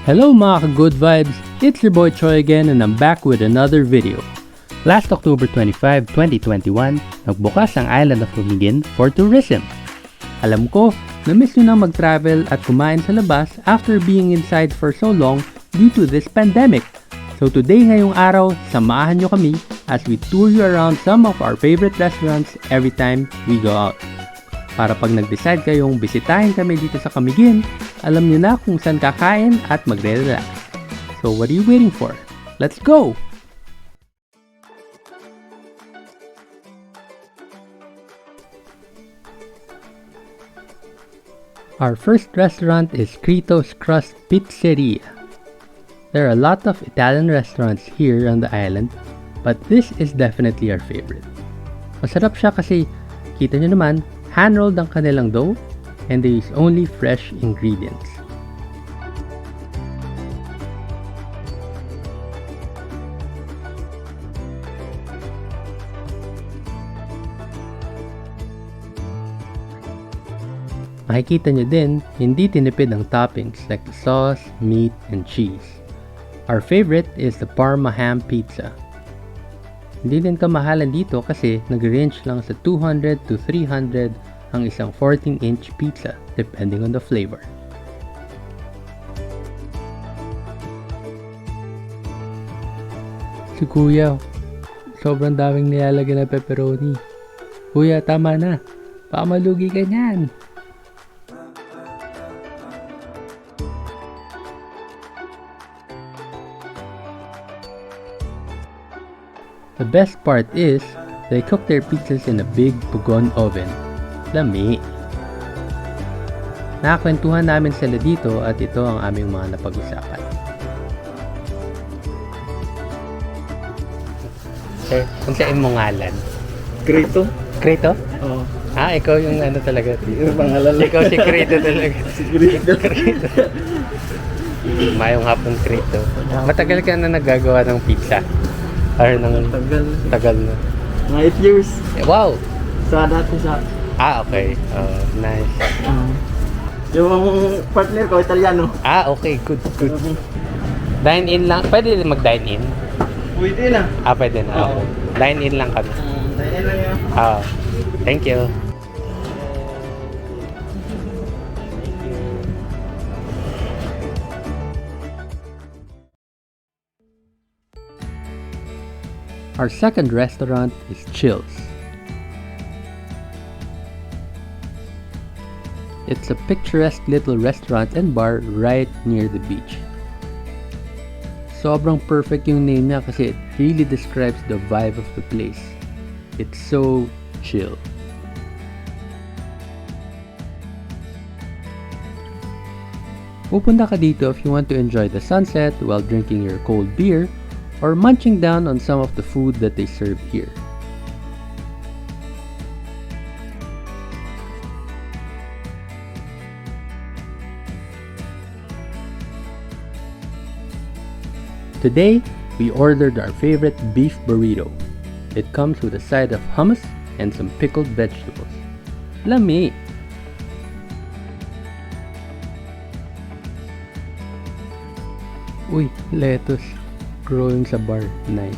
Hello mga ka-good vibes, it's your boy Troy again and I'm back with another video. Last October 25, 2021, nagbukas ang Island of Lumigin for tourism. Alam ko, na-miss nyo na mag-travel at kumain sa labas after being inside for so long due to this pandemic. So today ngayong araw, samahan nyo kami as we tour you around some of our favorite restaurants every time we go out. Para pag nag-decide kayong bisitahin kami dito sa Camiguin, alam nyo na kung saan kakain at magre-relax. So what are you waiting for? Let's go! Our first restaurant is Crito's Crust Pizzeria. There are a lot of Italian restaurants here on the island, but this is definitely our favorite. Masarap siya kasi, kita nyo naman, hand-rolled ang kanilang dough and they use only fresh ingredients. Makikita nyo din, hindi tinipid ang toppings like the sauce, meat, and cheese. Our favorite is the Parma ham pizza. Hindi din kamahalan dito kasi nag-range lang sa 200 to 300 ang isang 14-inch pizza depending on the flavor. Si Kuya, sobrang daming nilalagyan na pepperoni. Kuya, tama na. Baka malugi ka niyan. The best part is, they cook their pizzas in a big pugon oven. Lami! Nakakwentuhan namin sila dito at ito ang aming mga napag-usapan. Sir, kung saan mo ngalan? Krito? Krito? Oo. Ah, ikaw yung ano talaga. Yung pangalan. Ikaw si Krito talaga. Si Krito. Krito. Mayong hapon Krito. Matagal ka na nagagawa ng pizza? Or ng tagal na? Mga 8 years. Wow! Sa dati sa... Ah, okay. Nice. Yung partner ko, Italiano. Ah, okay. Good. Dine-in lang. Pwede din mag-dine-in? Pwede na. Ah, pwede na. Oo. Dine-in lang kami. Dahil lang yan. Ah, thank you. Our second restaurant is Chills. It's a picturesque little restaurant and bar right near the beach. Sobrang perfect yung name niya kasi it really describes the vibe of the place. It's so chill. Pupunta ka dito if you want to enjoy the sunset while drinking your cold beer or munching down on some of the food that they serve here. Today, we ordered our favorite beef burrito. It comes with a side of hummus and some pickled vegetables. Lami! Uy, lettuce. Growing sa bar. Nice.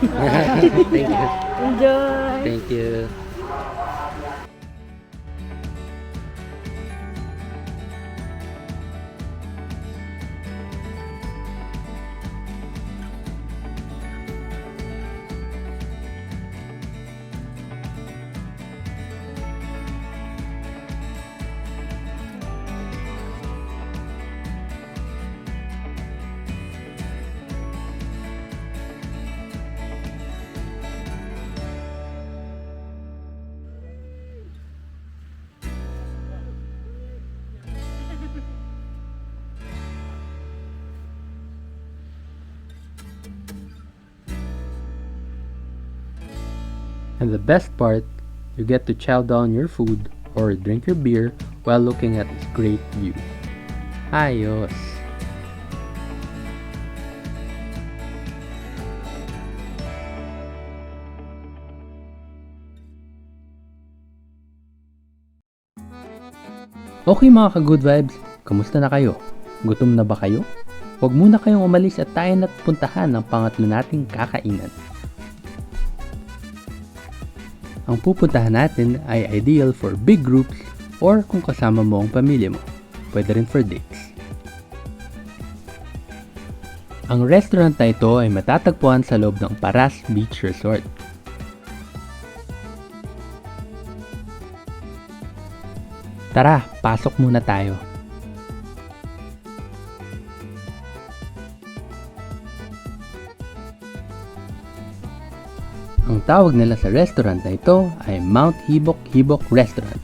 Thank you. Enjoy! Thank you. And the best part, you get to chow down your food or drink your beer while looking at this great view. Ayos! Okay mga ka-good vibes, kamusta na kayo? Gutom na ba kayo? Huwag muna kayong umalis at tayo na't puntahan ang pangatlo nating kakainan. Ang pupuntahan natin ay ideal for big groups or kung kasama mo ang pamilya mo. Pwede rin for dates. Ang restaurant na ito ay matatagpuan sa loob ng Paras Beach Resort. Tara, pasok muna tayo. Ang tawag nila sa restaurant na ito ay Mount Hibok-Hibok Restaurant.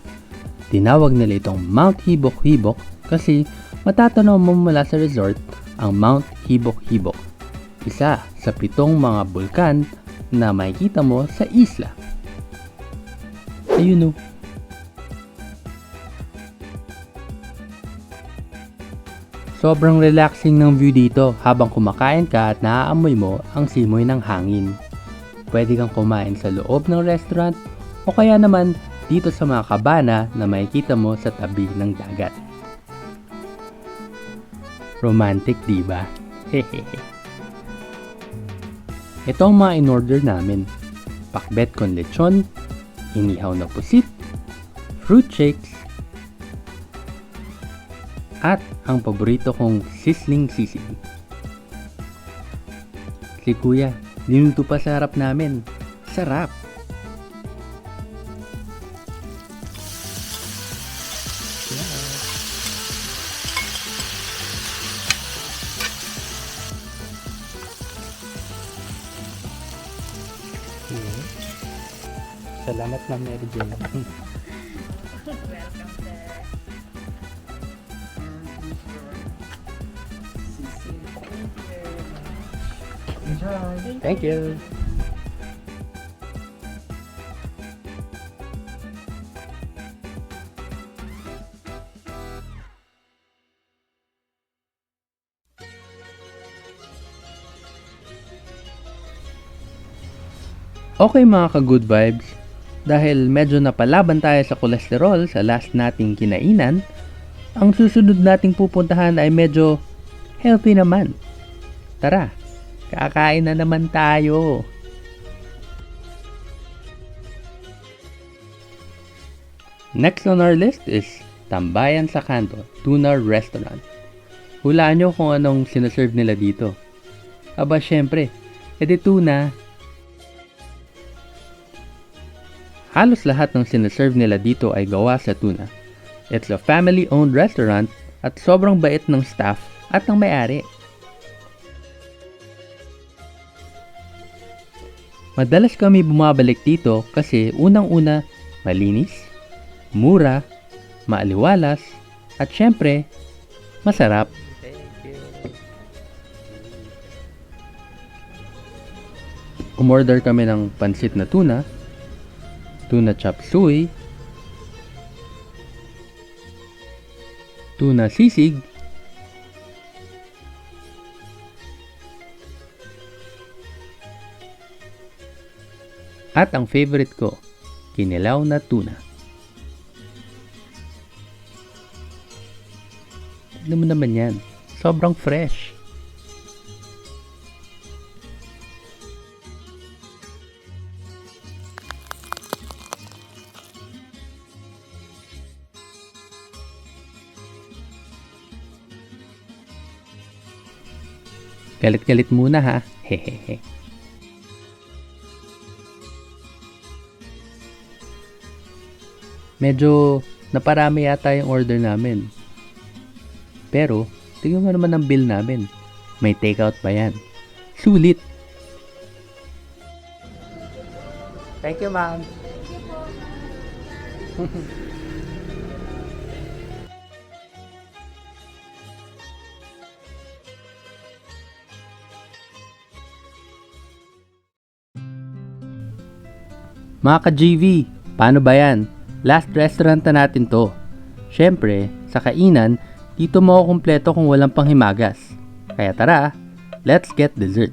Tinawag nila itong Mount Hibok-Hibok kasi matatanaw mo mula sa resort ang Mount Hibok-Hibok, isa sa 7 mga bulkan na makikita mo sa isla. Ayun o. Sobrang relaxing ng view dito habang kumakain ka at naaamoy mo ang simoy ng hangin. Pwede kang kumain sa loob ng restaurant o kaya naman dito sa mga kabana na makikita mo sa tabi ng dagat. Romantic, diba? Hehehe. Ito ang mga in-order namin. Pakbet con lechon, inihaw na pusit, fruit shakes, at ang paborito kong sizzling sisig. Si Kuya, niluto pa sa harap namin. Sarap! Salamat na Mary Jane. Thank you. Okay mga ka-good vibes, dahil medyo napalaban tayo sa kolesterol sa last nating kinainan, ang susunod nating pupuntahan ay medyo healthy naman. Tara, kakain na naman tayo. Next on our list is Tambayan sa Kanto Tuna Restaurant. Hulaan nyo kung anong sinaserve nila dito. Aba syempre, edi tuna. Halos lahat ng sinaserve nila dito ay gawa sa tuna. It's a family-owned restaurant at sobrang bait ng staff at ng may-ari. Madalas kami bumabalik dito kasi unang-una, malinis, mura, maaliwalas, at syempre, masarap. Umorder kami ng pansit na tuna, tuna chop suey, tuna sisig, at ang favorite ko, kinilaw na tuna. Tignan mo naman yan, sobrang fresh. Galit-galit muna ha, hehehe. Medyo naparami yata yung order namin. Pero, tingnan mo naman ang bill namin. May takeout pa yan. Sulit! Thank you, ma'am. Mga ka-GV, paano ba yan? Last restaurant na natin to. Syempre, sa kainan, dito makukumpleto kung walang panghimagas. Kaya tara, let's get dessert.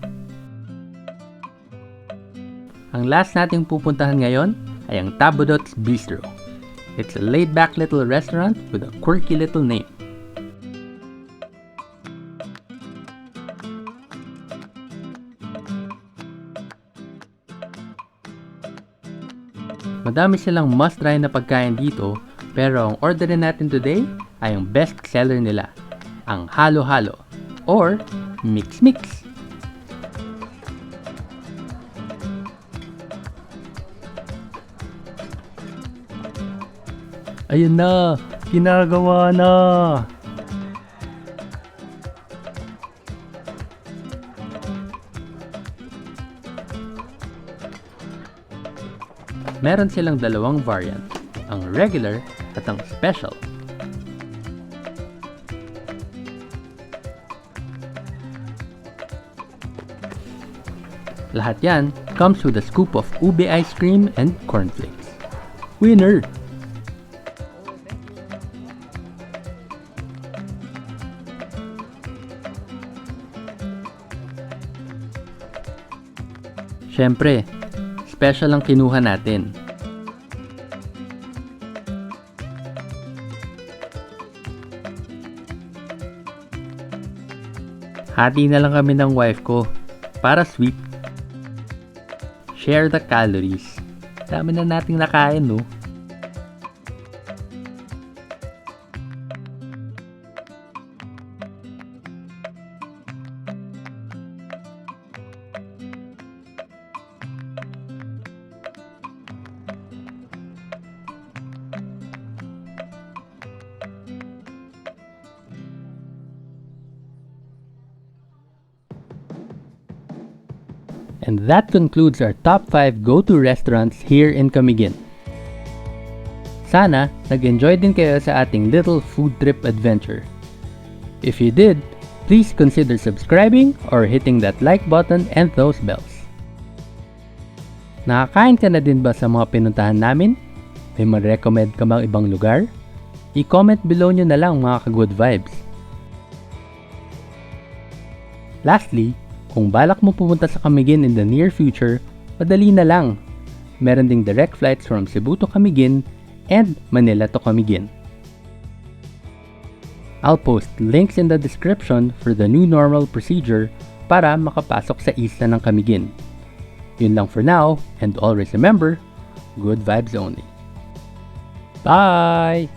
Ang last nating pupuntahan ngayon ay ang Tabudot's Bistro. It's a laid-back little restaurant with a quirky little name. Madami silang must-try na pagkain dito, pero ang orderin natin today ay ang best seller nila, ang halo-halo or mix-mix. Ayun na, ginagawa na. Meron silang dalawang variant, ang regular at ang special. Lahat yan comes with a scoop of ube ice cream and cornflakes. Winner! Siyempre, special ang kinuha natin. Hati na lang kami ng wife ko para sweet. Share the calories. Dami na nating nakain, no? And that concludes our top 5 go-to restaurants here in Camiguin. Sana nag-enjoy din kayo sa ating little food trip adventure. If you did, please consider subscribing or hitting that like button and those bells. Nakakain ka na din ba sa mga pinuntahan namin? May ma-recommend ka bang ibang lugar? I-comment below nyo na lang mga ka-good vibes. Lastly, kung balak mo pumunta sa Camiguin in the near future, madali na lang. Meron ding direct flights from Cebu to Camiguin and Manila to Camiguin. I'll post links in the description for the new normal procedure para makapasok sa isla ng Camiguin. Yun lang for now, and always remember, good vibes only. Bye!